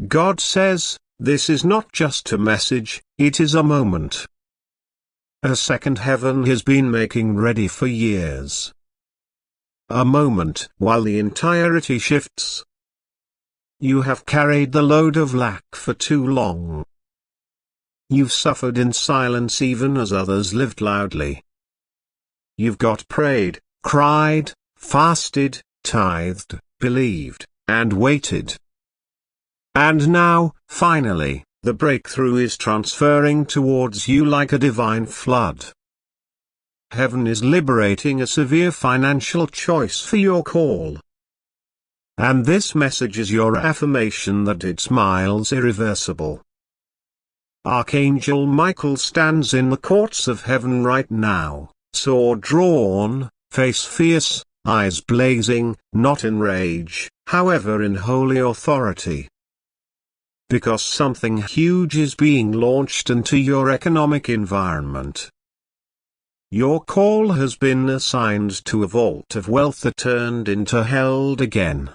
God says, this is not just a message, it is a moment. A second heaven has been making ready for years. A moment while the entirety shifts. You have carried the load of lack for too long. You've suffered in silence even as others lived loudly. You've prayed, cried, fasted, tithed, believed, and waited. And now, finally, the breakthrough is transferring towards you like a divine flood. Heaven is liberating a severe financial choice for your call. And this message is your affirmation that it's miles irreversible. Archangel Michael stands in the courts of heaven right now, sword drawn, face fierce, eyes blazing, not in rage, however in holy authority. Because something huge is being launched into your economic environment. Your call has been assigned to a vault of wealth that turned into held again.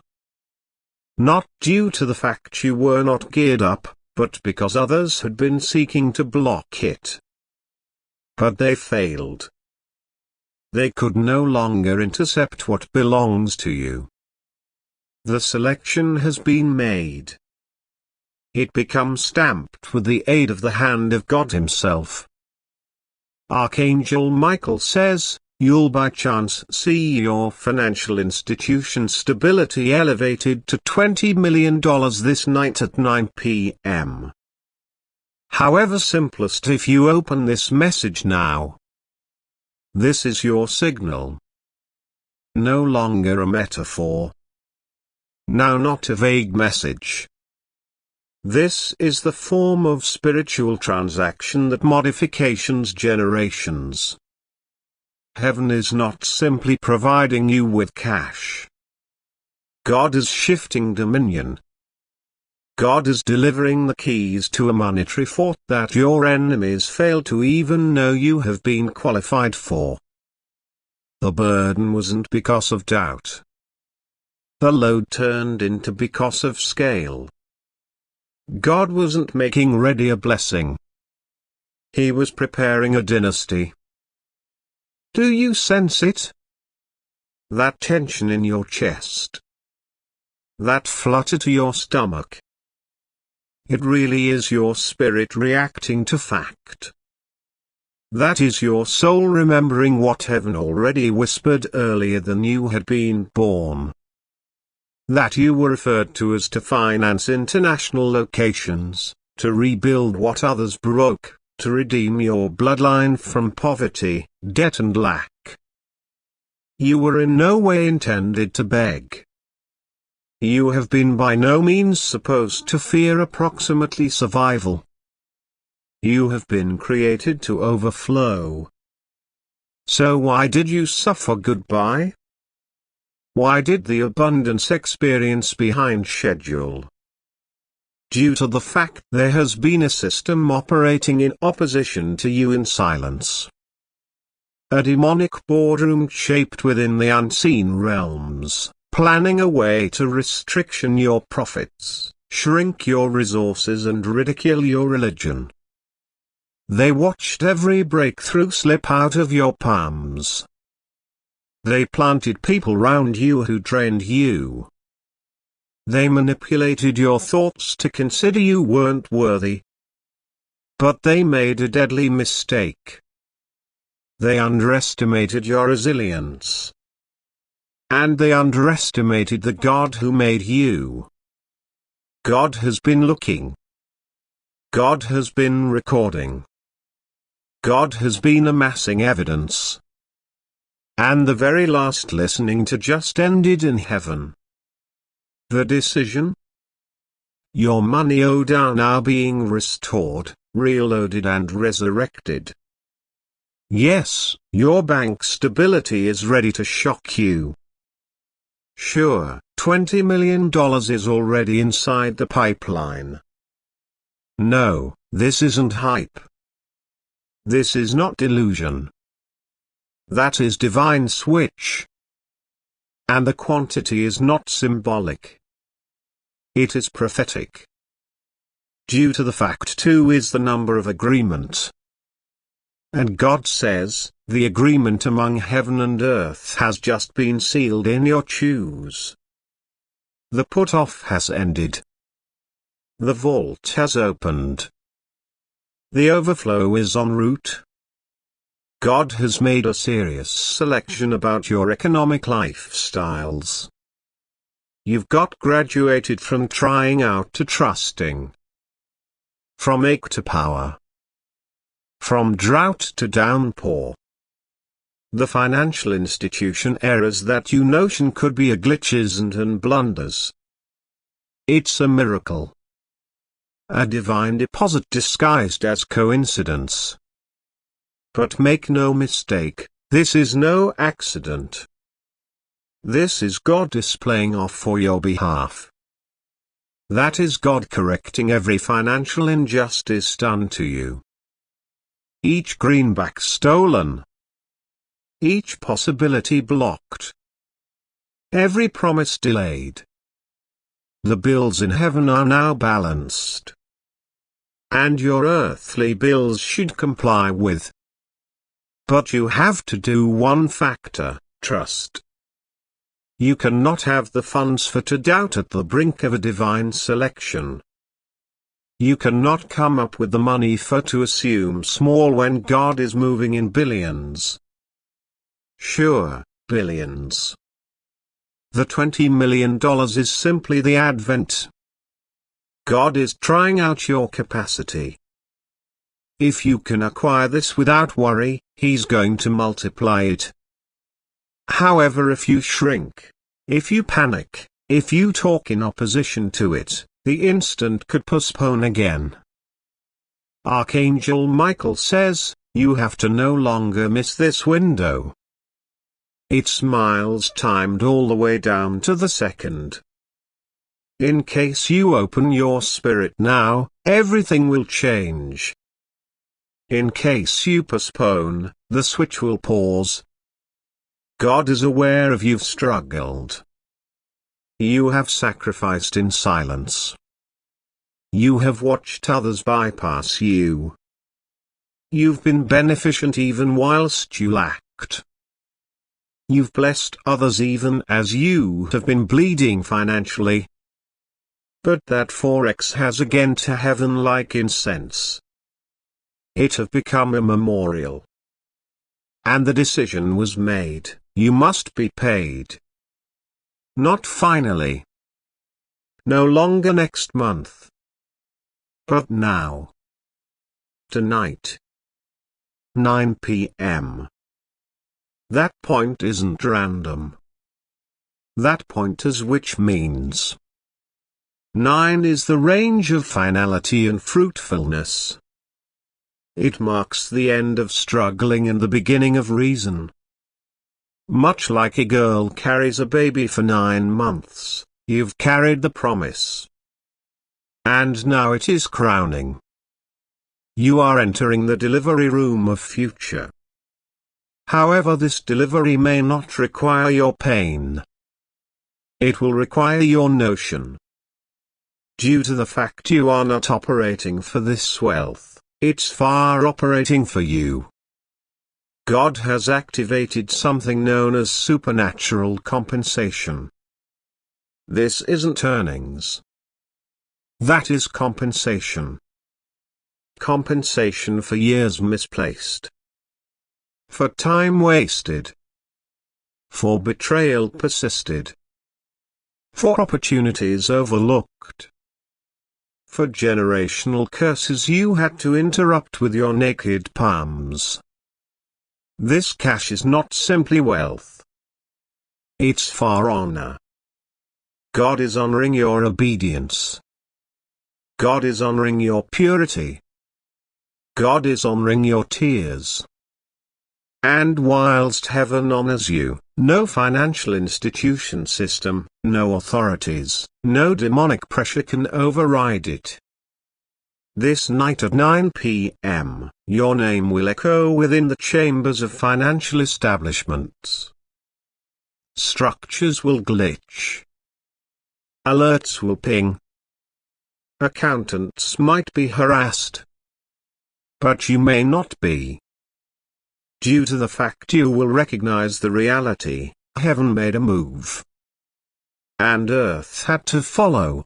Not due to the fact you were not geared up, but because others had been seeking to block it. But they failed. They could no longer intercept what belongs to you. The selection has been made. It becomes stamped with the aid of the hand of God Himself. Archangel Michael says, you'll by chance see your financial institution stability elevated to $20 million this night at 9 p.m. However simplest if you open this message now. This is your signal. No longer a metaphor. Now not a vague message. This is the form of spiritual transaction that modifications generations. Heaven is not simply providing you with cash. God is shifting dominion. God is delivering the keys to a monetary fort that your enemies fail to even know you have been qualified for. The burden wasn't because of doubt. The load turned into because of scale. God wasn't making ready a blessing. He was preparing a dynasty. Do you sense it? That tension in your chest. That flutter to your stomach. It really is your spirit reacting to fact. That is your soul remembering what heaven already whispered earlier than you had been born. That you were referred to as to finance international locations, to rebuild what others broke, to redeem your bloodline from poverty, debt and lack. You were in no way intended to beg. You have been by no means supposed to fear approximately survival. You have been created to overflow. So why did you suffer goodbye? Why did the abundance experience behind schedule? Due to the fact there has been a system operating in opposition to you in silence. A demonic boardroom shaped within the unseen realms, planning a way to restriction your profits, shrink your resources and ridicule your religion. They watched every breakthrough slip out of your palms. They planted people round you who drained you. They manipulated your thoughts to consider you weren't worthy. But they made a deadly mistake. They underestimated your resilience. And they underestimated the God who made you. God has been looking. God has been recording. God has been amassing evidence. And the very last listening to just ended in heaven. The decision? Your money owed are now being restored, reloaded and resurrected. Yes, your bank stability is ready to shock you. Sure, $20 million is already inside the pipeline. No, this isn't hype. This is not delusion. That is divine switch. And the quantity is not symbolic. It is prophetic. due to the fact 2 is the number of agreement. And God says, the agreement among heaven and earth has just been sealed in your shoes. The put-off has ended. The vault has opened. The overflow is en route. God has made a serious selection about your economic lifestyles. You've got graduated from trying out to trusting. From ache to power. From drought to downpour. The financial institution errors that you notion could be a glitches and blunders. It's a miracle. A divine deposit disguised as coincidence. But make no mistake, this is no accident. This is God displaying off for your behalf. That is God correcting every financial injustice done to you. Each greenback stolen. Each possibility blocked. Every promise delayed. The bills in heaven are now balanced. And your earthly bills should comply with. But you have to do one factor, trust. You cannot have the funds for to doubt at the brink of a divine selection. You cannot come up with the money for to assume small when God is moving in billions. Sure, billions. The $20 million is simply the advent. God is trying out your capacity. If you can acquire this without worry, He's going to multiply it. However, if you shrink, if you panic, if you talk in opposition to it, the instant could postpone again. Archangel Michael says, you have to no longer miss this window. It's miles timed all the way down to the second. In case you open your spirit now, everything will change. In case you postpone, the switch will pause. God is aware of you've struggled. You have sacrificed in silence. You have watched others bypass you. You've been beneficent even whilst you lacked. You've blessed others even as you have been bleeding financially. But that forex has again to heaven like incense. It have become a memorial. And the decision was made, you must be paid. Not finally. No longer next month. But now. Tonight. 9 p.m. That point isn't random. That pointers which means 9 is the range of finality and fruitfulness. It marks the end of struggling and the beginning of reason. Much like a girl carries a baby for 9 months, you've carried the promise. And now it is crowning. You are entering the delivery room of future. However, this delivery may not require your pain. It will require your notion. Due to the fact you are not operating for this wealth, it's far operating for you. God has activated something known as supernatural compensation. This isn't earnings. That is compensation. Compensation for years misplaced. For time wasted. For betrayal persisted. For opportunities overlooked. For generational curses you had to interrupt with your naked palms. This cash is not simply wealth. It's for honor. God is honoring your obedience. God is honoring your purity. God is honoring your tears. And whilst heaven honors you, no financial institution system, no authorities, no demonic pressure can override it. This night at 9 p.m., your name will echo within the chambers of financial establishments. Structures will glitch. Alerts will ping. Accountants might be harassed, but you may not be. Due to the fact you will recognize the reality, heaven made a move. And earth had to follow.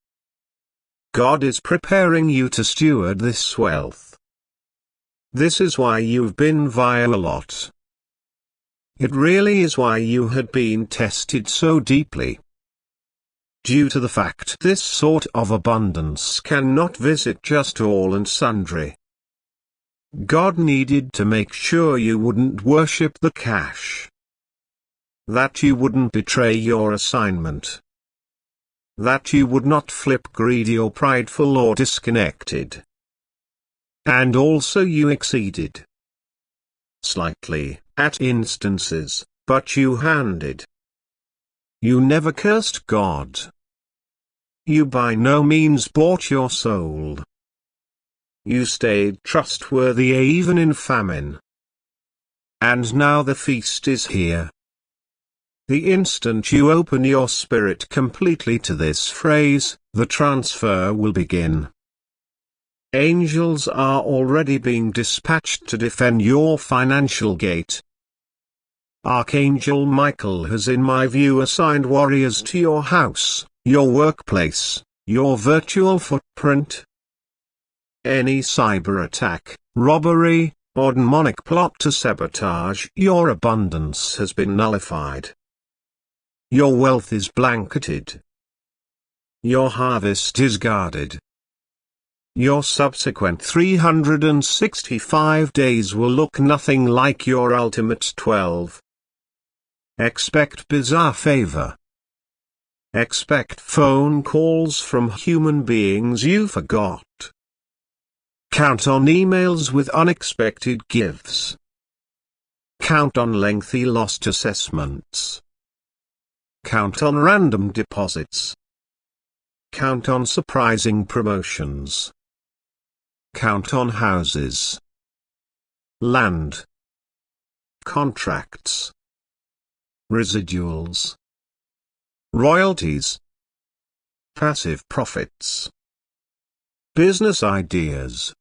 God is preparing you to steward this wealth. This is why you've been via a lot. It really is why you had been tested so deeply. Due to the fact this sort of abundance cannot visit just all and sundry. God needed to make sure you wouldn't worship the cash. That you wouldn't betray your assignment. That you would not flip greedy or prideful or disconnected. And also you exceeded. Slightly, at instances, but you handed. You never cursed God. You by no means bought your soul. You stayed trustworthy even in famine. And now the feast is here. The instant you open your spirit completely to this phrase, the transfer will begin. Angels are already being dispatched to defend your financial gate. Archangel Michael has in my view assigned warriors to your house, your workplace, your virtual footprint. Any cyber attack, robbery, or demonic plot to sabotage your abundance has been nullified. Your wealth is blanketed. Your harvest is guarded. Your subsequent 365 days will look nothing like your ultimate 12. Expect bizarre favor. Expect phone calls from human beings you forgot. Count on emails with unexpected gifts. Count on lengthy lost assessments. Count on random deposits. Count on surprising promotions. Count on houses, land, contracts, residuals, royalties, passive profits, business ideas,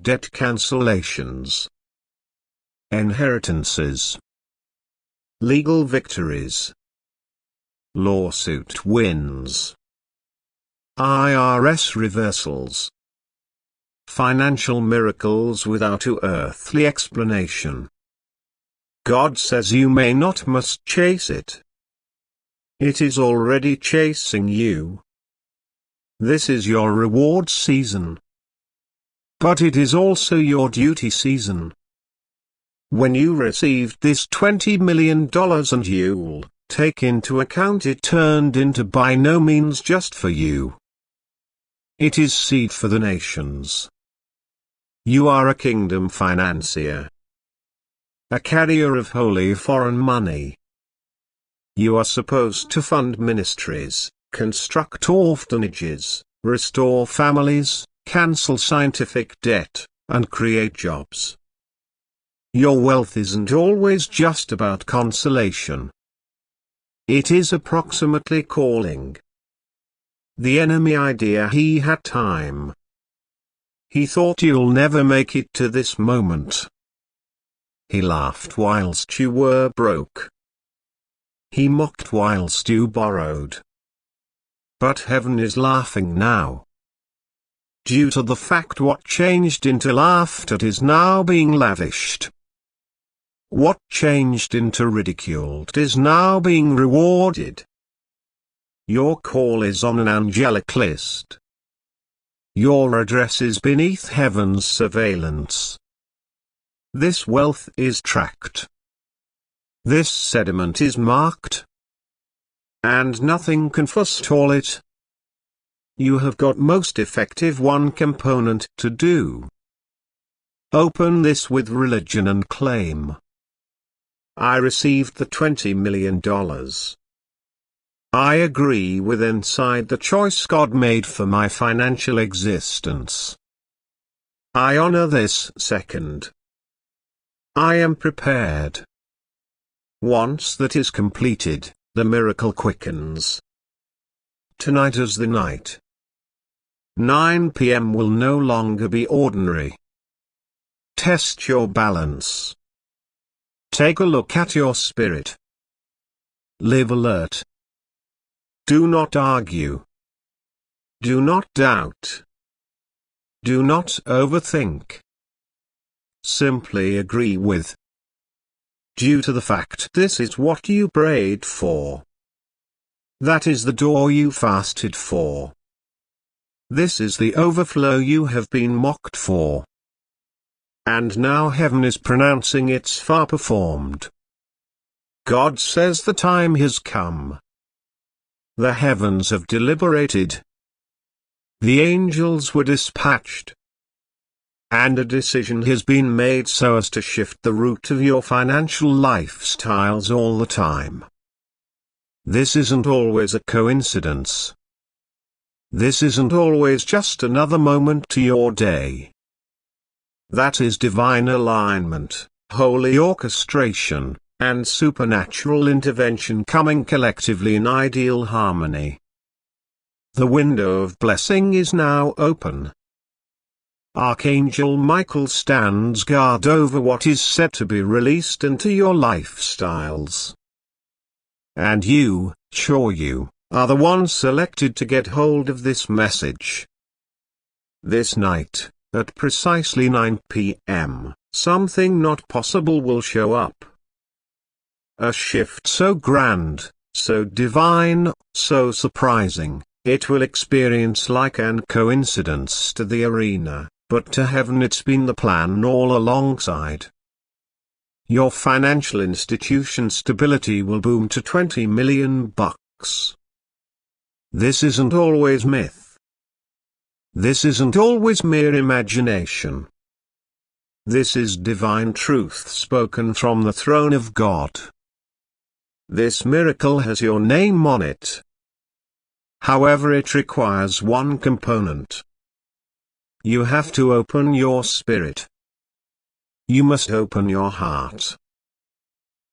debt cancellations, inheritances, legal victories, lawsuit wins, IRS reversals, financial miracles without earthly explanation. God says you may not must chase it. It is already chasing you. This is your reward season. But it is also your duty season. When you received this $20 million and you'll take into account it turned into by no means just for you. It is seed for the nations. You are a kingdom financier. A carrier of holy foreign money. You are supposed to fund ministries, construct orphanages, restore families, cancel scientific debt, and create jobs. Your wealth isn't always just about consolation. It is approximately calling. The enemy idea he had time. He thought you'll never make it to this moment. He laughed whilst you were broke. He mocked whilst you borrowed. But heaven is laughing now. Due to the fact what changed into laughter is now being lavished. What changed into ridiculed is now being rewarded. Your call is on an angelic list. Your address is beneath heaven's surveillance. This wealth is tracked. This sediment is marked. And nothing can forestall it. You have got most effective one component to do. Open this with religion and claim. I received the $20 million. I agree with inside the choice God made for my financial existence. I honor this second. I am prepared. Once that is completed, the miracle quickens. Tonight is the night. 9 p.m. will no longer be ordinary. Test your balance. Take a look at your spirit. Live alert. Do not argue. Do not doubt. Do not overthink. Simply agree with. Due to the fact this is what you prayed for. That is the door you fasted for. This is the overflow you have been mocked for. And now heaven is pronouncing it's far performed. God says the time has come. The heavens have deliberated. The angels were dispatched. And a decision has been made so as to shift the route of your financial lifestyles all the time. This isn't always a coincidence. This isn't always just another moment to your day. That is divine alignment, holy orchestration, and supernatural intervention coming collectively in ideal harmony. The window of blessing is now open. Archangel Michael stands guard over what is set to be released into your lifestyles. And you, you, are the one selected to get hold of this message. This night, at precisely 9 p.m., something not possible will show up. A shift so grand, so divine, so surprising, it will experience like an coincidence to the arena. But to heaven it's been the plan all alongside. Your financial institution stability will boom to $20 million. This isn't always myth. This isn't always mere imagination. This is divine truth spoken from the throne of God. This miracle has your name on it. However, it requires one component. You have to open your spirit. You must open your heart.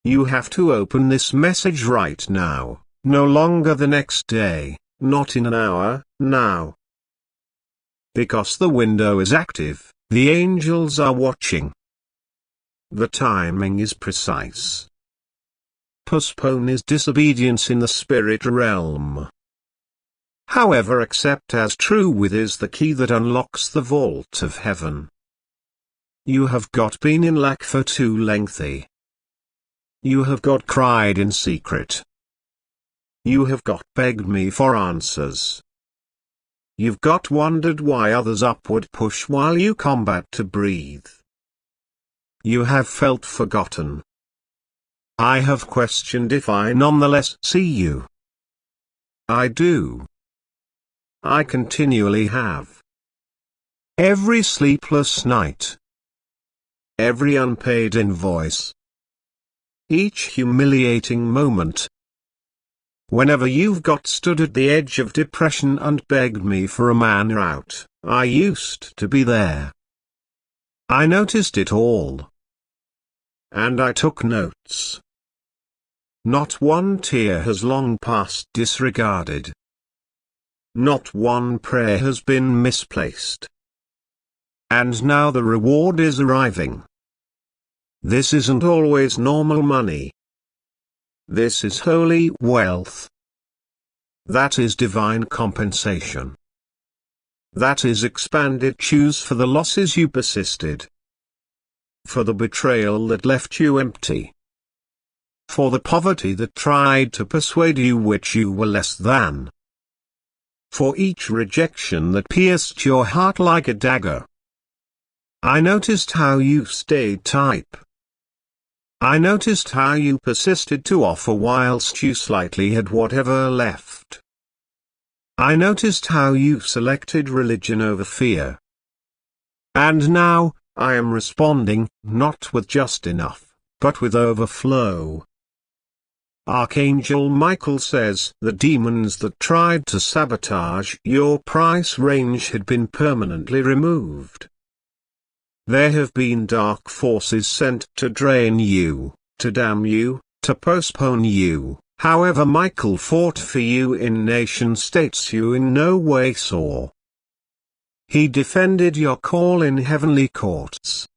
You have to open this message right now, no longer the next day, not in an hour, now. Because the window is active, the angels are watching. The timing is precise. Postpone is disobedience in the spirit realm. However, accept as true with is the key that unlocks the vault of heaven. You have got been in lack for too lengthy. You have got cried in secret. You have got begged me for answers. You've got wondered why others upward push while you combat to breathe. You have felt forgotten. I have questioned if I nonetheless see you. I do. I continually have. Every sleepless night. Every unpaid invoice. Each humiliating moment. Whenever you've got stood at the edge of depression and begged me for a man out, I used to be there. I noticed it all. And I took notes. Not one tear has long passed disregarded. Not one prayer has been misplaced. And now the reward is arriving. This isn't always normal money. This is holy wealth. That is divine compensation. That is expanded dues for the losses you persisted. For the betrayal that left you empty. For the poverty that tried to persuade you which you were less than. For each rejection that pierced your heart like a dagger. I noticed how you stayed type. I noticed how you persisted to offer whilst you slightly had whatever left. I noticed how you selected religion over fear. And now, I am responding, not with just enough, but with overflow. Archangel Michael says the demons that tried to sabotage your price range had been permanently removed. There have been dark forces sent to drain you, to damn you, to postpone you. However, Michael fought for you in nation states you in no way saw. He defended your call in heavenly courts.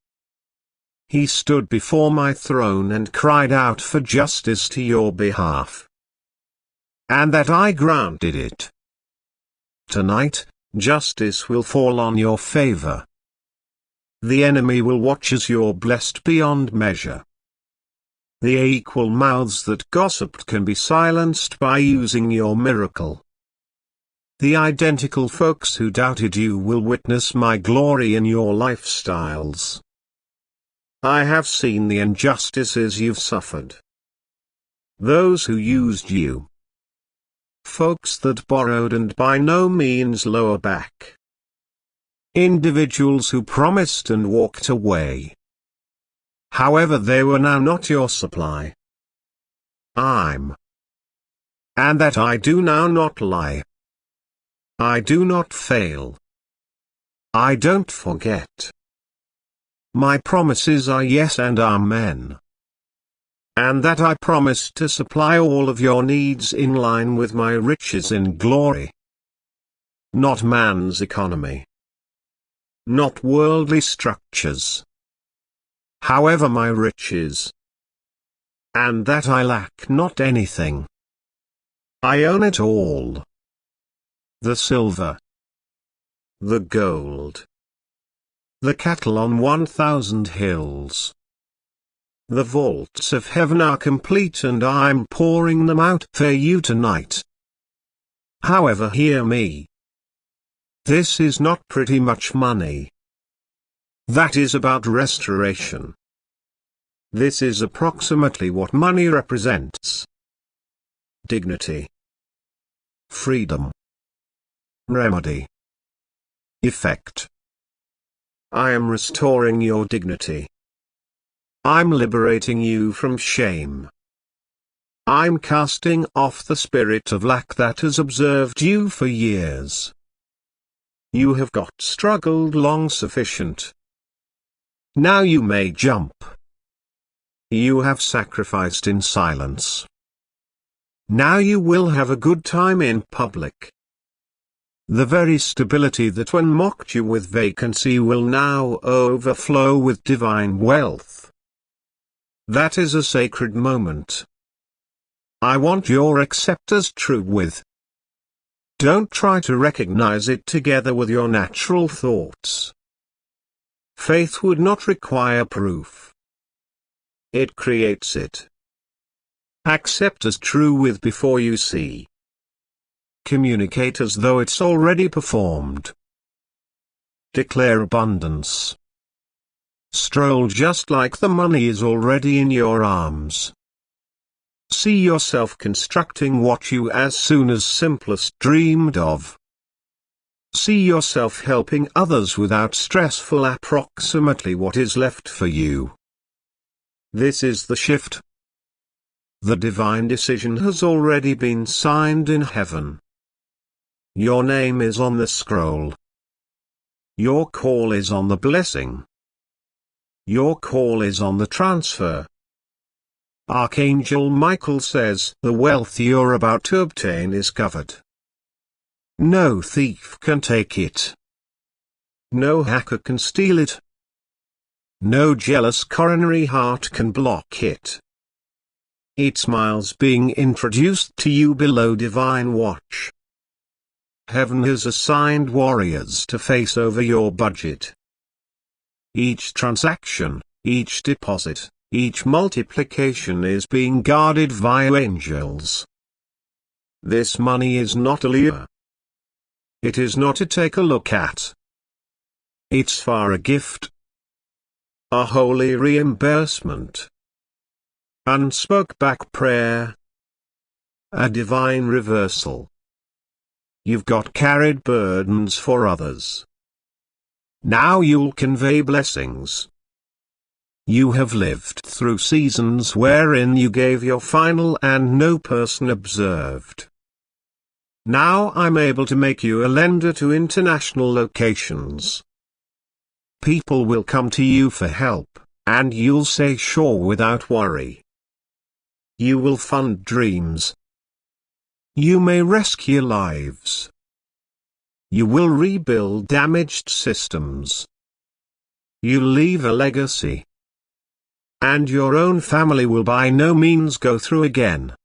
He stood before my throne and cried out for justice to your behalf. And that I granted it. Tonight, justice will fall on your favor. The enemy will watch as you're blessed beyond measure. The equal mouths that gossiped can be silenced by using your miracle. The identical folks who doubted you will witness my glory in your lifestyles. I have seen the injustices you've suffered. Those who used you. Folks that borrowed and by no means lower back. Individuals who promised and walked away. However, they were now not your supply. And that I do now not lie. I do not fail. I don't forget. My promises are yes and amen. And that I promise to supply all of your needs in line with my riches in glory. Not man's economy. Not worldly structures. However, my riches. And that I lack not anything. I own it all. The silver. The gold. The cattle on 1,000 hills. The vaults of heaven are complete and I'm pouring them out for you tonight. However, hear me. This is not pretty much money. That is about restoration. This is approximately what money represents. Dignity. Freedom. Remedy. Effect. I am restoring your dignity. I'm liberating you from shame. I'm casting off the spirit of lack that has observed you for years. You have got struggled long sufficient. Now you may jump. You have sacrificed in silence. Now you will have a good time in public. The very stability that one mocked you with vacancy will now overflow with divine wealth. That is a sacred moment. I want your accept as true with. Don't try to recognize it together with your natural thoughts. Faith would not require proof. It creates it. Accept as true with before you see. Communicate as though it's already performed. Declare abundance. Stroll just like the money is already in your arms. See yourself constructing what you as soon as simplest dreamed of. See yourself helping others without stressful approximately what is left for you. This is the shift. The divine decision has already been signed in heaven. Your name is on the scroll. Your call is on the blessing. Your call is on the transfer. Archangel Michael says the wealth you're about to obtain is covered. No thief can take it. No hacker can steal it. No jealous coronary heart can block it. It smiles being introduced to you below divine watch. Heaven has assigned warriors to face over your budget. Each transaction, each deposit, each multiplication is being guarded via angels. This money is not a lure. It is not to take a look at. It's far a gift. A holy reimbursement. Unspoke back prayer. A divine reversal. You've got carried burdens for others. Now you'll convey blessings. You have lived through seasons wherein you gave your final and no person observed. Now I'm able to make you a lender to international locations. People will come to you for help, and you'll say sure without worry. You will fund dreams. You may rescue lives. You will rebuild damaged systems. You'll leave a legacy. And your own family will by no means go through again.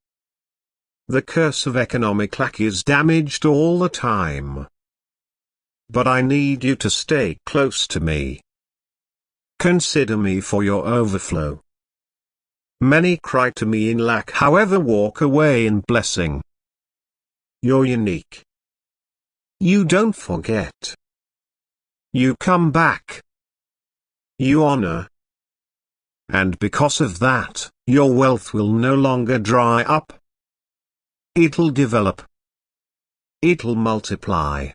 The curse of economic lack is damaged all the time. But I need you to stay close to me. Consider me for your overflow. Many cry to me in lack, however walk away in blessing. You're unique. You don't forget. You come back. You honor. And because of that, your wealth will no longer dry up. It'll develop. It'll multiply.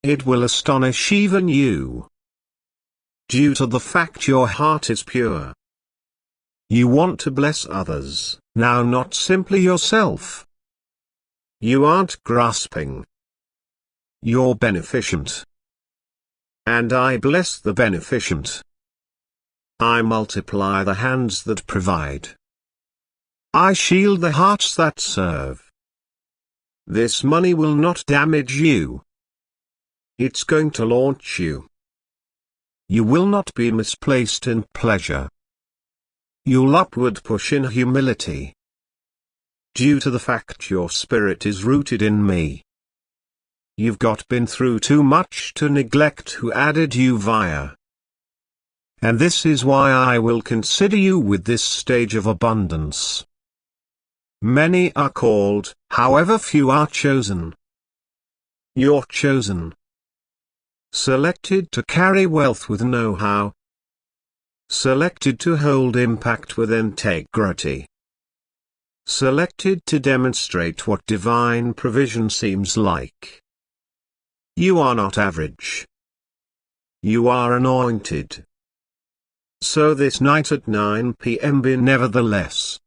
It will astonish even you. Due to the fact your heart is pure. You want to bless others, now not simply yourself. You aren't grasping. You're beneficent. And I bless the beneficent. I multiply the hands that provide. I shield the hearts that serve. This money will not damage you. It's going to launch you. You will not be misplaced in pleasure. You'll upward push in humility. Due to the fact your spirit is rooted in me. You've been through too much to neglect who added you via. And this is why I will consider you with this stage of abundance. Many are called, however few are chosen. You're chosen. Selected to carry wealth with know-how. Selected to hold impact with integrity. Selected to demonstrate what divine provision seems like. You are not average. You are anointed. So this night at 9 p.m. be nevertheless.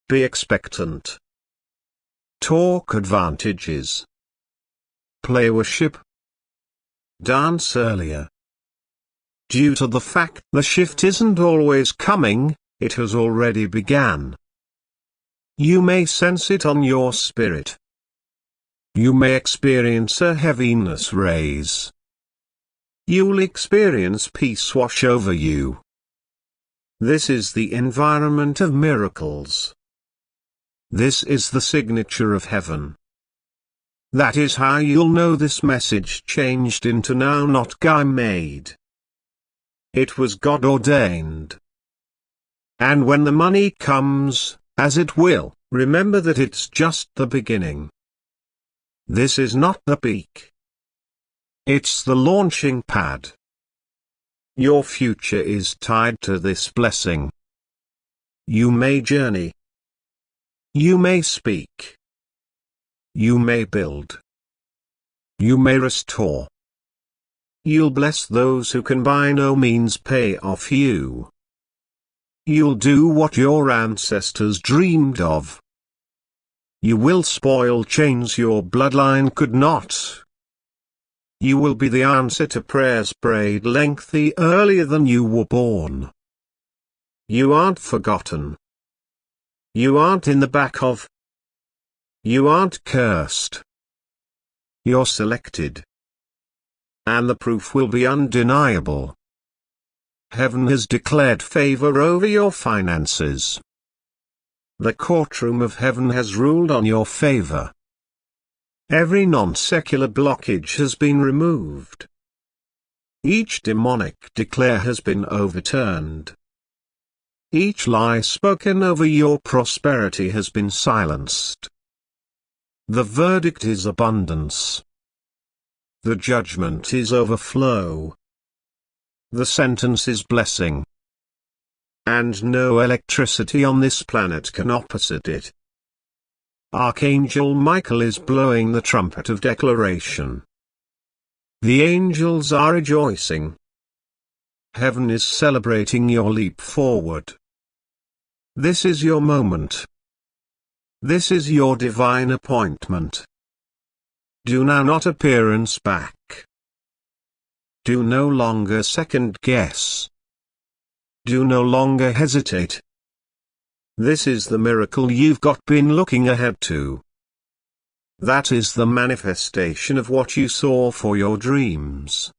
Be expectant. Talk advantages. Play worship. Dance earlier. Due to the fact the shift isn't always coming, it has already begun. You may sense it on your spirit. You may experience a heaviness raise. You'll experience peace wash over you. This is the environment of miracles. This is the signature of heaven. That is how you'll know this message changed into now, not guy made. It was God ordained. And when the money comes, as it will, remember that it's just the beginning. This is not the peak. It's the launching pad. Your future is tied to this blessing. You may journey. You may speak. You may build. You may restore. You'll bless those who can by no means pay off you. You'll do what your ancestors dreamed of. You will spoil chains your bloodline could not. You will be the answer to prayers prayed lengthy earlier than you were born. You aren't forgotten. You aren't in the back of. You aren't cursed. You're selected. And the proof will be undeniable. Heaven has declared favor over your finances. The courtroom of heaven has ruled on your favor. Every non-secular blockage has been removed. Each demonic declare has been overturned. Each lie spoken over your prosperity has been silenced. The verdict is abundance. The judgment is overflow. The sentence is blessing. And no electricity on this planet can opposite it. Archangel Michael is blowing the trumpet of declaration. The angels are rejoicing. Heaven is celebrating your leap forward. This is your moment. This is your divine appointment. Do now not appearance back. Do no longer second guess. Do no longer hesitate. This is the miracle you've been looking ahead to. That is the manifestation of what you saw for your dreams.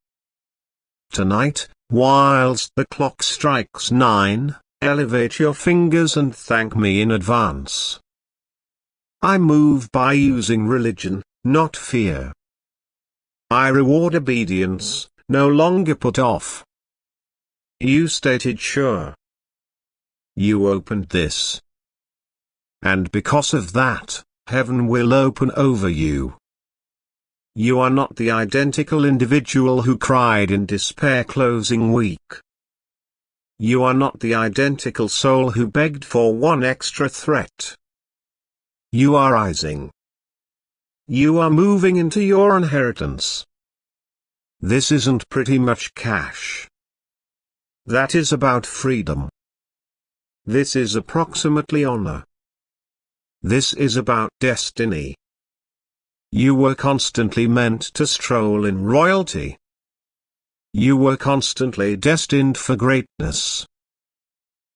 Tonight, whilst the clock strikes 9, elevate your fingers and thank me in advance. I move by using religion, not fear. I reward obedience, no longer put off. You stated sure. You opened this. And because of that, heaven will open over you. You are not the identical individual who cried in despair closing week. You are not the identical soul who begged for one extra threat. You are rising. You are moving into your inheritance. This isn't pretty much cash. That is about freedom. This is approximately honor. This is about destiny. You were constantly meant to stroll in royalty. You were constantly destined for greatness.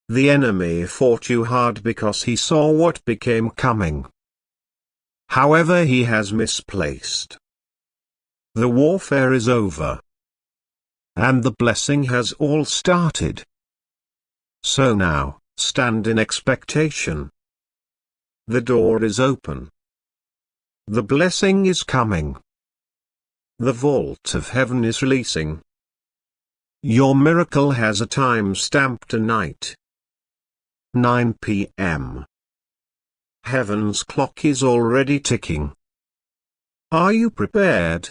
The enemy fought you hard because he saw what became coming. However, he has misplaced. The warfare is over. And the blessing has all started. So now, stand in expectation. The door is open. The blessing is coming. The vault of heaven is releasing. Your miracle has a time stamp tonight. 9 p.m. Heaven's clock is already ticking. Are you prepared?